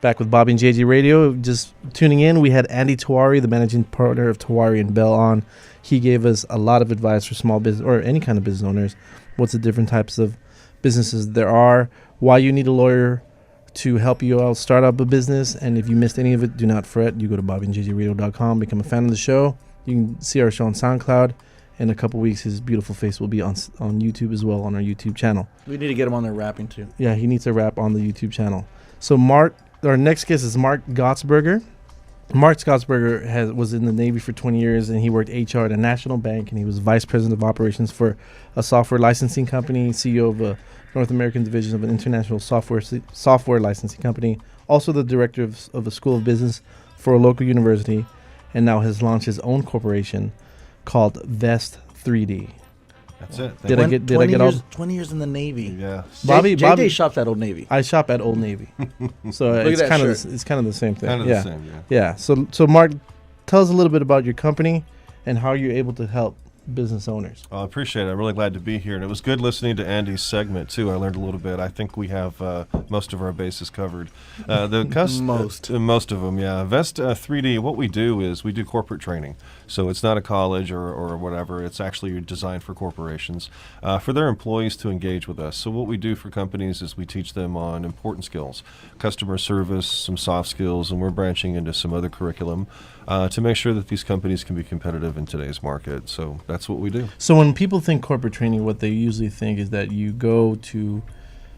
Back with Bobby and JJ Radio. Just tuning in, we had Andy Tawari, the managing partner of Tawari and Bell, on. He gave us a lot of advice for small business or any kind of business owners. What's the different types of businesses there are, why you need a lawyer to help you out start up a business. And if you missed any of it, do not fret. You go to bobbyandjjradio.com, become a fan of the show. You can see our show on SoundCloud. In a couple weeks, his beautiful face will be on YouTube as well, on our YouTube channel. We need to get him on there rapping too. Yeah, he needs to rap on the YouTube channel. So our next guest is Mark Gottsberger. Mark Gottsberger was in the Navy for 20 years, and he worked HR at a national bank, and he was vice president of operations for a software licensing company, CEO of a North American division of an international software licensing company, also the director of a school of business for a local university, and now has launched his own corporation called Vest 3D. That's it. Did I get all? 20 years in the Navy. Yeah. Bobby shops at Old Navy. I shop at Old Navy, so it's kind of the same thing. Kind of the same, yeah. So Mark, tell us a little bit about your company and how you're able to help business owners. I appreciate it. I'm really glad to be here, and it was good listening to Andy's segment too. I learned a little bit. I think we have most of our bases covered. Most of them, yeah. Vest 3D. What we do is we do corporate training. So it's not a college or whatever. It's actually designed for corporations, for their employees to engage with us. So what we do for companies is we teach them on important skills, customer service, some soft skills, and we're branching into some other curriculum to make sure that these companies can be competitive in today's market. So that's what we do. So when people think corporate training, what they usually think is that you go to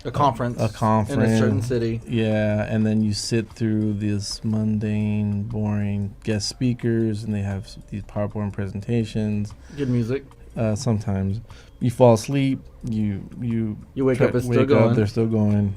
a conference in a certain city. Yeah, and then you sit through this mundane, boring guest speakers, and they have these PowerPoint presentations. Good music. Sometimes you fall asleep. You wake up, it's still going. They're still going.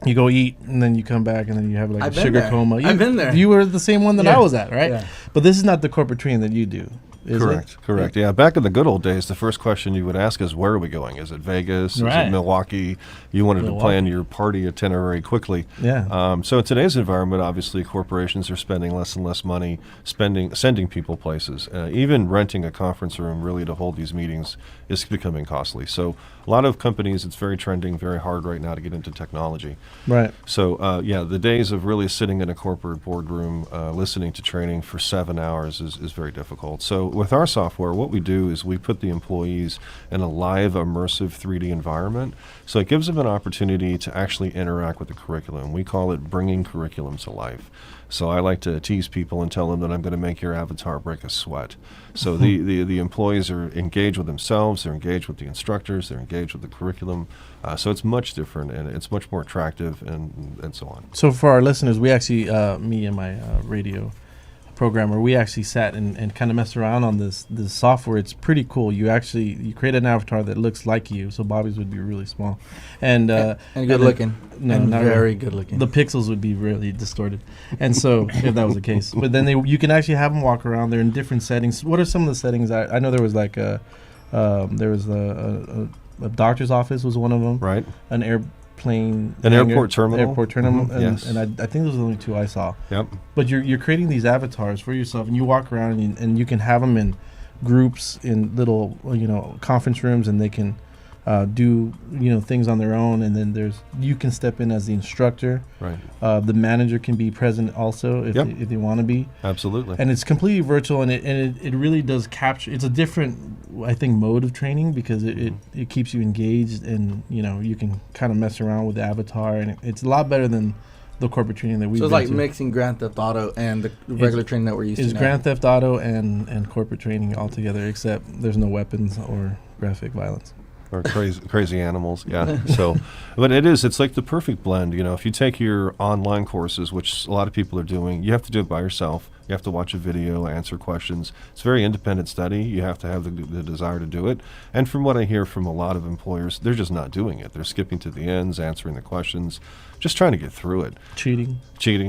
You go eat, and then you come back, and then you have like a sugar coma. I've been there. You were the same one that I was at, right? Yeah. But this is not the corporate training that you do. Correct. Yeah, back in the good old days, the first question you would ask is, where are we going? Is it Vegas? Is it Milwaukee? You wanted to plan your party itinerary quickly. Yeah. So in today's environment, obviously, corporations are spending less and less money sending people places. Even renting a conference room really to hold these meetings is becoming costly. So a lot of companies, it's very trending, very hard right now to get into technology. Right. So, the days of really sitting in a corporate boardroom listening to training for 7 hours is very difficult. So with our software, what we do is we put the employees in a live, immersive 3D environment. So it gives them an opportunity to actually interact with the curriculum. We call it bringing curriculum to life. So I like to tease people and tell them that I'm going to make your avatar break a sweat. So the employees are engaged with themselves, they're engaged with the instructors, they're engaged with the curriculum. So it's much different, and it's much more attractive, and so on. So for our listeners, we actually, me and my radio programmer, we actually sat and kind of messed around on this software. It's pretty cool. You create an avatar that looks like you. So Bobby's would be really small, and good looking. No, and not very really. good looking. The pixels would be really distorted, and so if that was the case, but then you can actually have them walk around. They're in different settings. What are some of the settings? I know there was like a doctor's office was one of them. Right. An airport terminal. Mm-hmm. Yes. And I think those are the only two I saw. Yep. But you're creating these avatars for yourself, and you walk around and you can have them in groups in little conference rooms, and they can do things on their own. And then you can step in as the instructor. Right. The manager can be present also if they want to be. Absolutely. And it's completely virtual, and it really does capture. It's a different, I think, mode of training because it keeps you engaged, and you can kind of mess around with the avatar, and it's a lot better than the corporate training that we've been to. So it's like mixing Grand Theft Auto and the regular training that we're used to. It's Grand Theft Auto and corporate training all together, except there's no weapons or graphic violence. Or crazy animals, yeah. So, but it's like the perfect blend. If you take your online courses, which a lot of people are doing, you have to do it by yourself. You have to watch a video, answer questions. It's a very independent study. You have to have the desire to do it. And from what I hear from a lot of employers, they're just not doing it. They're skipping to the ends, answering the questions, just trying to get through it. Cheating.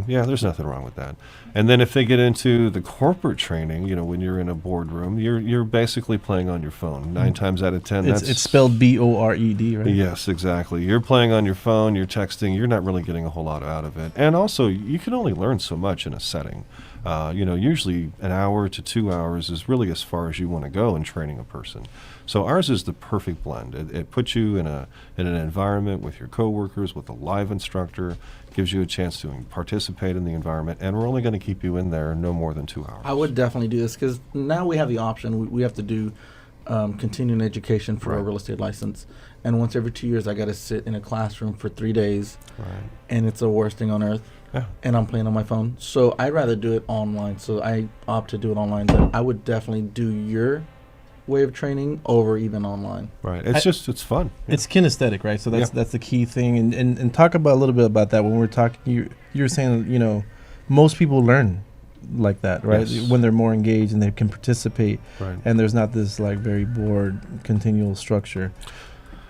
Yeah, there's nothing wrong with that. And then if they get into the corporate training, when you're in a boardroom, you're basically playing on your phone. 9 times out of 10, it's spelled BORED, right? Yes, exactly. You're playing on your phone, you're texting, you're not really getting a whole lot out of it. And also, you can only learn so much in a setting. Usually an hour to 2 hours is really as far as you want to go in training a person. So ours is the perfect blend. It puts you in an environment with your coworkers, with a live instructor, gives you a chance to participate in the environment, and we're only going to keep you in there no more than 2 hours. I would definitely do this because now we have the option. We have to do continuing education for a real estate license. And once every 2 years, I got to sit in a classroom for 3 days. Right. And it's the worst thing on earth. Yeah. And I'm playing on my phone. So I'd rather do it online. So I opt to do it online. But I would definitely do your way of training over even online. Right. It's fun. Yeah. It's kinesthetic, right? So that's the key thing. And talk about a little bit about that when we're talking. You were saying, most people learn like that, right? Yes. When they're more engaged and they can participate, Right. and there's not this like very bored continual structure.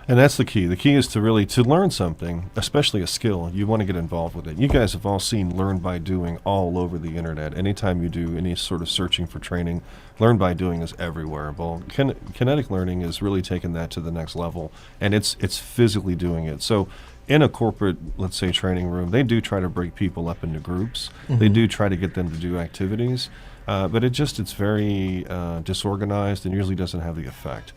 And that's the key. The key is to learn something, especially a skill. You want to get involved with it. You guys have all seen Learn by Doing all over the internet. Anytime you do any sort of searching for training, Learn by Doing is everywhere. Well, kinetic learning is really taking that to the next level, and it's physically doing it. So in a corporate, let's say, training room, they do try to break people up into groups. Mm-hmm. They do try to get them to do activities, but it's very disorganized and usually doesn't have the effect.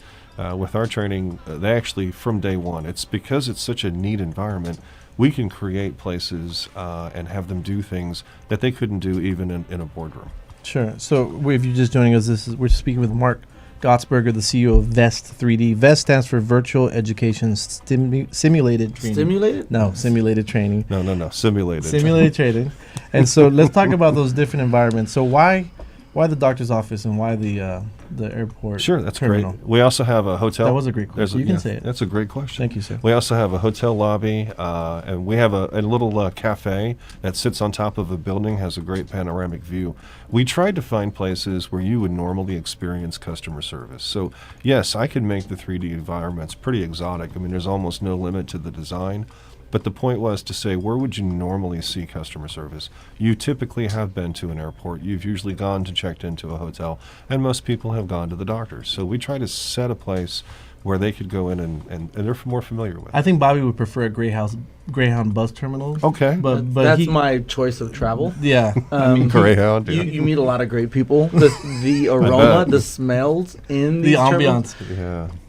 With our training, they actually, from day one, it's because it's such a neat environment, we can create places and have them do things that they couldn't do even in a boardroom. Sure. So if you're just joining us, we're speaking with Mark Gottsberger, the CEO of VEST 3D. VEST stands for Virtual Education Simulated Training. Stimulated? No, simulated training. No, simulated. Simulated training. And so let's talk about those different environments. So why the doctor's office and why the airport? Sure, that's terminal? great. We also have a hotel. That was a great question. You can say it. That's a great question. Thank you, sir. We also have a hotel lobby, and we have a little cafe that sits on top of a building, has a great panoramic view. We tried to find places where you would normally experience customer service. So, yes, I can make the 3D environments pretty exotic. I mean, there's almost no limit to the design. But the point was to say, where would you normally see customer service? You typically have been to an airport. You've usually gone to checked into a hotel, and most people have gone to the doctors. So we try to set a place where they could go in and they're more familiar with. I think Bobby would prefer a Greyhound bus terminal. Okay. But That's my choice of travel. Yeah. Greyhound. You meet a lot of great people. The aroma, the smells in The these terminals. ambiance.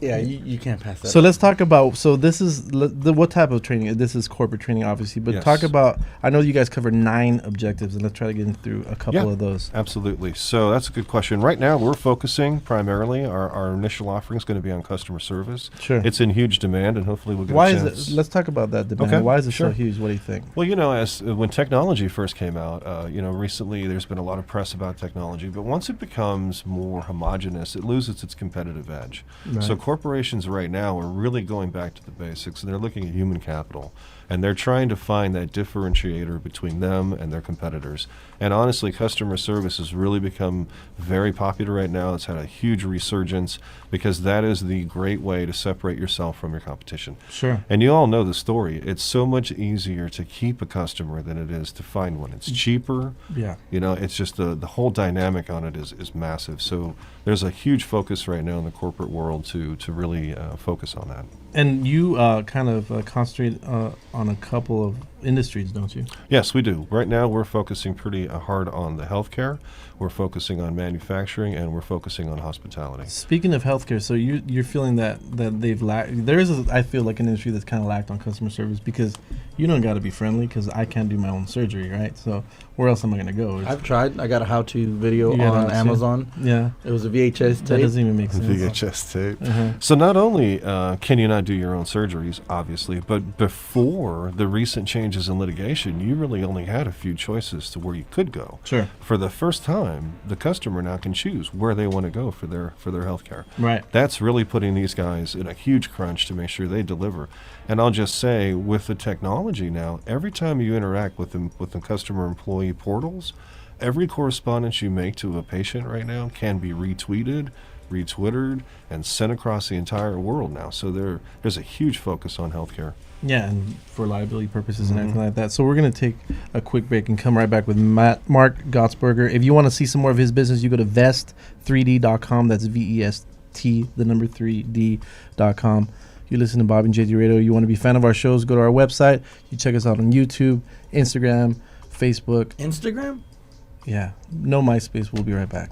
Yeah. Yeah, you can't pass that. So let's talk about, this is what type of training? This is corporate training, obviously, but Yes. talk about, I know you guys cover 9 objectives, and let's try to get through a couple of those. Absolutely. So that's a good question. Right now, we're focusing primarily, our initial offering is going to be on customer service. Sure. It's in huge demand, and hopefully we'll get Why a is chance. it? Let's talk about that demand. Okay, Why is it sure. so huge? What do you think? Well, as when technology first came out, recently there's been a lot of press about technology, but once it becomes more homogenous, it loses its competitive edge. Right. So corporations right now are really going back to the basics, and they're looking at human capital, and they're trying to find that differentiator between them and their competitors. And honestly, customer service has really become very popular right now. It's had a huge resurgence because that is the great way to separate yourself from your competition. Sure. And you all know the story. It's so much easier to keep a customer than it is to find one. It's cheaper. Yeah. It's just the whole dynamic on it is massive. So there's a huge focus right now in the corporate world to really focus on that. And you kind of concentrate on a couple of industries, don't you? Yes, we do. Right now, we're focusing pretty hard on the healthcare. We're focusing on manufacturing, and we're focusing on hospitality. Speaking of healthcare, so you're feeling that they've lacked. There is, I feel like, an industry that's kind of lacked on customer service because you don't got to be friendly because I can't do my own surgery, right? So where else am I going to go? I've tried. I got a how-to video You got on how-to? Amazon. Yeah, It was a VHS tape. that doesn't even make sense. VHS tape. Uh-huh. So not only can you not do your own surgeries, obviously, but before the recent changes in litigation, you really only had a few choices to where you could go. Sure. For the first time, the customer now can choose where they want to go for their health care. Right. That's really putting these guys in a huge crunch to make sure they deliver. And I'll just say, with the technology now, every time you interact with the customer employee portals, every correspondence you make to a patient right now can be retweeted, retwittered, and sent across the entire world now. So there's a huge focus on healthcare. Yeah, and for liability purposes and everything like that. So we're going to take a quick break and come right back with Mark Gottsberger. If you want to see some more of his business, you go to vest3d.com. That's VEST, the number 3D.com. You listen to Bob and JD Radio. You want to be a fan of our shows, go to our website. You check us out on YouTube, Instagram, Facebook. Instagram? Yeah. No MySpace. We'll be right back.